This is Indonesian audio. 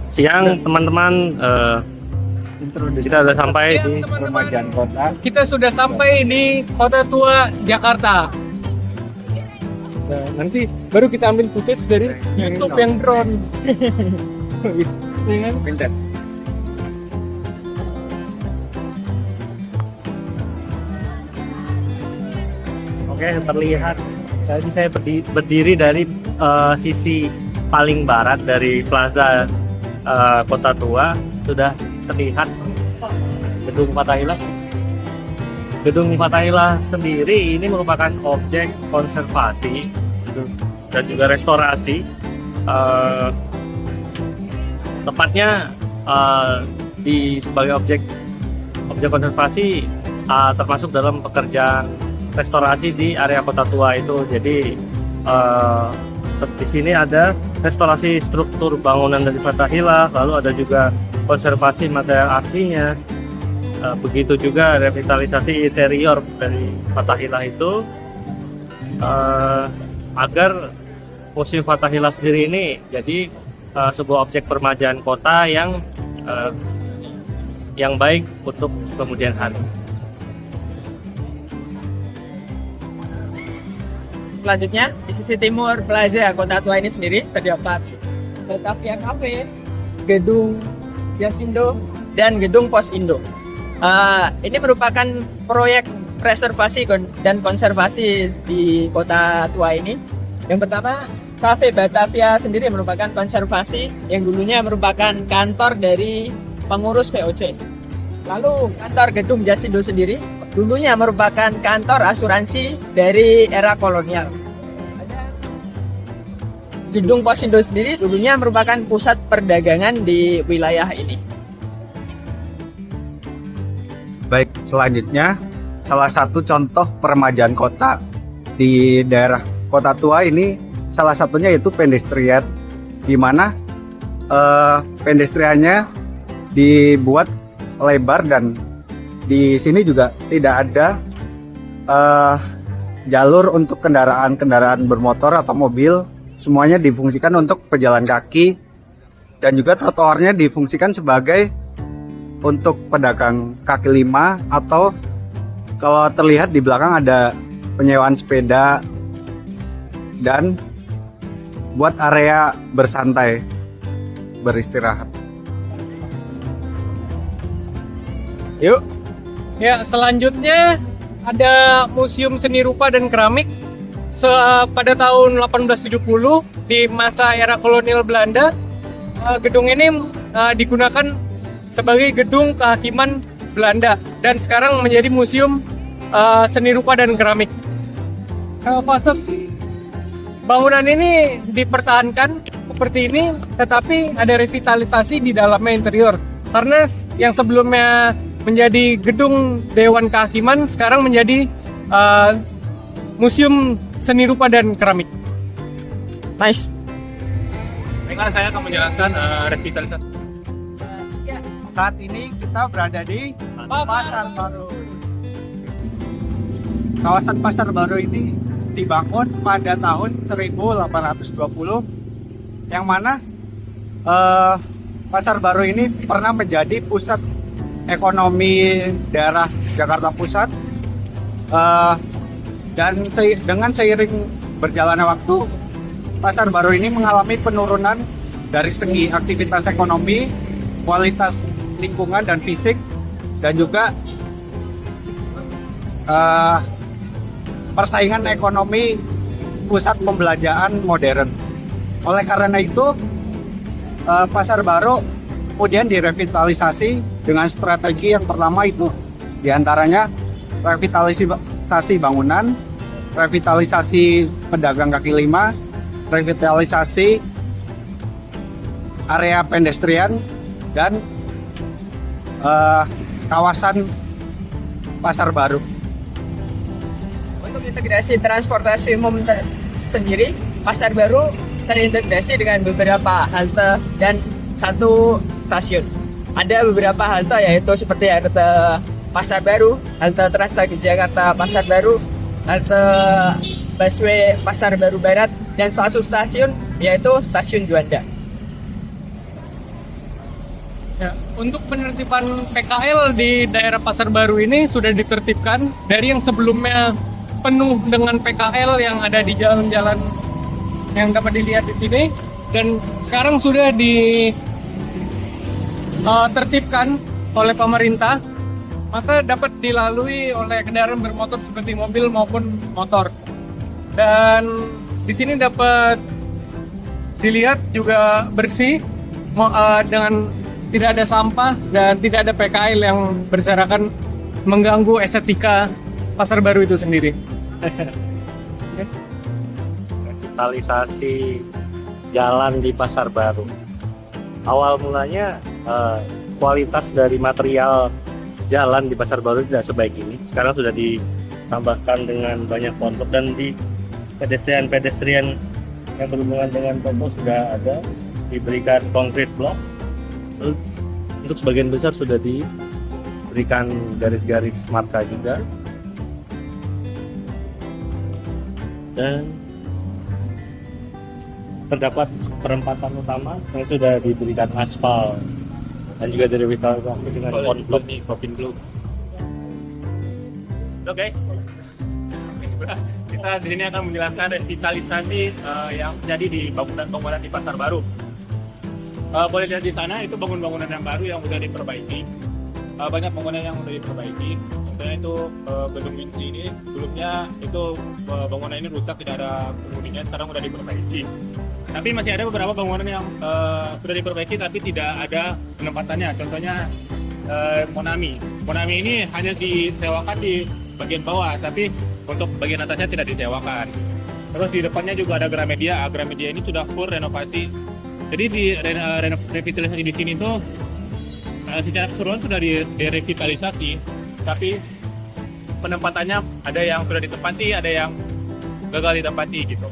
Siang teman-teman, kita sudah sampai di Permajaan Kota. Kita sudah sampai di Kota Tua Jakarta. Nah, nanti baru kita ambil footage dari YouTube yang drone. Iya kan? Pinter. Oke, terlihat. Tadi saya berdiri dari sisi paling barat dari Plaza Kota Tua. Sudah terlihat Gedung Fathahillah. Gedung Fathahillah sendiri ini merupakan objek konservasi dan juga restorasi. Tepatnya sebagai objek konservasi termasuk dalam pekerjaan restorasi di area Kota Tua itu. Jadi di sini ada restorasi struktur bangunan dari Fathahillah, lalu ada juga konservasi material aslinya. Begitu juga revitalisasi interior dari Fathahillah itu agar Museum Fathahillah sendiri ini jadi sebuah objek permajaan kota yang baik untuk kemudian hari. Selanjutnya di sisi timur Plaza Kota Tua ini sendiri terdapat Batavia Cafe, Gedung Yasindo, dan Gedung Pos Indo. Ini merupakan proyek preservasi dan konservasi di Kota Tua ini. Yang pertama, Cafe Batavia sendiri merupakan konservasi yang dulunya merupakan kantor dari pengurus VOC. Lalu kantor Gedung Yasindo sendiri dulunya merupakan kantor asuransi dari era kolonial. Gedung Pos Indo sendiri dulunya merupakan pusat perdagangan di wilayah ini. Baik, selanjutnya salah satu contoh permajaan kota di daerah Kota Tua ini salah satunya yaitu pedestrian, di mana pedestriannya dibuat lebar dan di sini juga tidak ada jalur untuk kendaraan bermotor atau mobil. Semuanya difungsikan untuk pejalan kaki dan juga trotoarnya difungsikan sebagai untuk pedagang kaki lima, atau kalau terlihat di belakang ada penyewaan sepeda dan buat area bersantai, beristirahat. Yuk. Ya, selanjutnya ada Museum Seni Rupa dan Keramik. Pada tahun 1870 di masa era kolonial Belanda, gedung ini digunakan sebagai gedung kehakiman Belanda dan sekarang menjadi Museum Seni Rupa dan Keramik. Fase bangunan ini dipertahankan seperti ini, tetapi ada revitalisasi di dalamnya interior. Karena yang sebelumnya menjadi gedung Dewan Kehakiman sekarang menjadi Museum Seni Rupa dan Keramik. Nice. Baiklah, saya akan menjelaskan revitalisasi. Saat ini kita berada di Pasar Baru. Kawasan Pasar Baru ini dibangun pada tahun 1820, yang mana Pasar Baru ini pernah menjadi pusat ekonomi daerah Jakarta Pusat. Dan dengan seiring berjalannya waktu, Pasar Baru ini mengalami penurunan dari segi aktivitas ekonomi, kualitas lingkungan dan fisik, dan juga persaingan ekonomi pusat pembelanjaan modern. Oleh karena itu, Pasar Baru kemudian direvitalisasi dengan strategi yang pertama itu diantaranya revitalisasi bangunan, revitalisasi pedagang kaki lima, revitalisasi area pedestrian, dan kawasan Pasar Baru. Untuk integrasi transportasi umum sendiri, Pasar Baru terintegrasi dengan beberapa halte dan satu stasiun. Ada beberapa halte yaitu seperti halte Pasar Baru, halte Transjakarta Pasar Baru, halte busway Pasar Baru Barat, dan salah satu stasiun yaitu Stasiun Juanda. Ya, untuk penertiban PKL di daerah Pasar Baru ini sudah ditertibkan dari yang sebelumnya penuh dengan PKL yang ada di jalan-jalan yang dapat dilihat di sini, dan sekarang sudah ditertibkan oleh pemerintah, maka dapat dilalui oleh kendaraan bermotor seperti mobil maupun motor. Dan di sini dapat dilihat juga bersih dengan tidak ada sampah dan tidak ada PKL yang berserakan mengganggu estetika Pasar Baru itu sendiri. Revitalisasi jalan di Pasar Baru. Awal mulanya kualitas dari material jalan di Pasar Baru tidak sebaik ini. Sekarang sudah ditambahkan dengan banyak kontur, dan di pedestrian yang berhubungan dengan kontur sudah ada diberikan konkret blok. Untuk sebagian besar sudah diberikan garis-garis marka juga, dan terdapat perempatan utama yang sudah diberikan aspal dan juga direvitalisasi dengan kontur Kopin Blue. Oke, kita di sini akan menjelaskan revitalisasi yang terjadi di bangunan di Pasar Baru. Boleh lihat di sana itu bangunan yang baru yang sudah diperbaiki. Banyak bangunan yang sudah diperbaiki. Contohnya itu gedung ini sebelumnya itu bangunan ini rusak, tidak ada penghuninya, sekarang sudah diperbaiki. Tapi masih ada beberapa bangunan yang sudah diperbaiki tapi tidak ada penempatannya. Contohnya Monami. Monami ini hanya disewakan di bagian bawah, tapi untuk bagian atasnya tidak disewakan. Terus di depannya juga ada Gramedia. Gramedia ini sudah full renovasi. Jadi di revitalisasi di sini tuh secara keseluruhan sudah direvitalisasi, tapi penempatannya ada yang sudah ditempati, ada yang gagal ditempati gitu.